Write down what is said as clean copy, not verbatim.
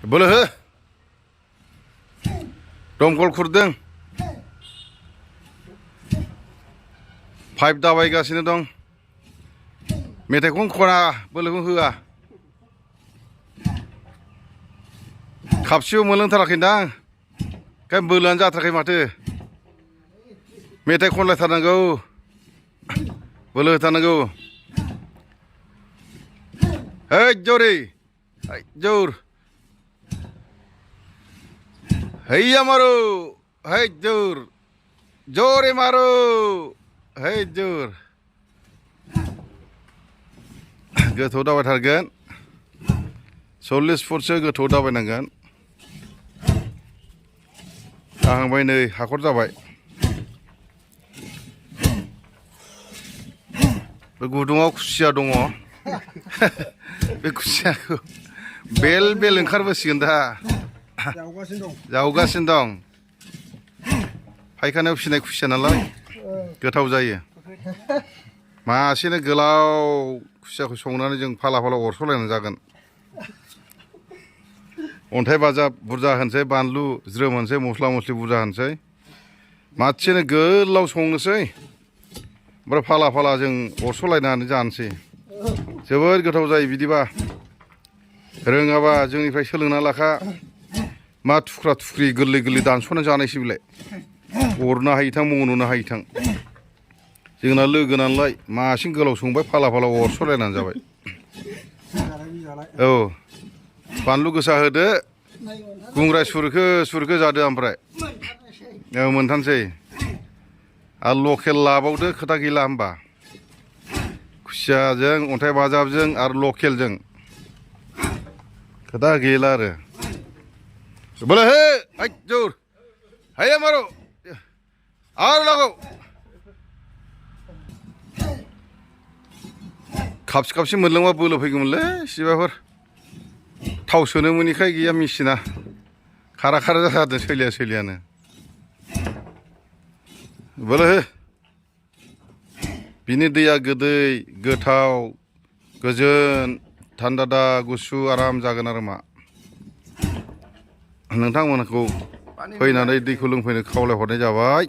बोलो हो दमकल खुरदों पाइप दाबायगासिनो दं मेथाइखौनो खना बोलोखौनो होआ खापसेबो मोनलोंथाराखैदां ओंखायनो बोलोआनो जाथाराखै माथो मेथाइ खनलायथारनांगौ बोलो होथारनांगौ है जौरे है जौर हैया मारो है जौर जौरे मारो है जौर गोथौ दाबायथारगोन 40 फुटसो गोथौ दाबायनांगोन जाहांबाय नै हाखर जाबाय बे गुदुङाव खुसिया दङ बे खुसियाखौ बेल बेल ओंखारबोसिगोन दा जावगासिनो दं फायखानायाव फिसिनाय खुसिया नालाय गोथाव जायो मासेनो गोलाव खुसियाखौ संनानै जों फाला फाला अरस'लायनानै जागोन अन्थाइ बाजाब बुरजा होनसै बानलु ज्रोम होनसै मस्ला मस्लि बुरजा होनसै मासेनो गोलाव संनोसै ओमफ्राय फाला फाला जों अरस'लायनानै जानोसै जोबोद गोथाव जायो बिदिबा रोङाबा जोंनिफ्राय सोलोंना लाखा मा थुख्रा थुख्रि गोरलै गोरलै दानस'नानै जानायसै बिलाय अरनो हायोथां मन'नो हायोथां जोंना लोगो नालाय मासेनो गोलाव संबाय फाला फाला अरस'लायनानै जाबाय औ बानलु गोसा होदो गुंग्राय सुरखो जादो ओमफ्राय औ मोनथामसै आरो लकेल लाबावदो खोथा गैला होमबा खुसियाजों अन्थाइ बाजाबजों आरो लकेलजों खोथा गैला आरो बोलो हे है जौर हैया मारो आरो लगाव खापसे खापसे मोनलोंबा बोलो फैगौमोनलै सिबाफोर थाव सोनो मोनैखाय गैया मेचिना खारा खारा जादों सोलियानो बोलो हो बिनि दैया गोदै गोथाव गोजोन थान्दा दा गुसु आराम जागोन आरो मा नोंथांमोनखौ फैनानै दैखौ लोंफैनो खावलायहरनाय जाबाय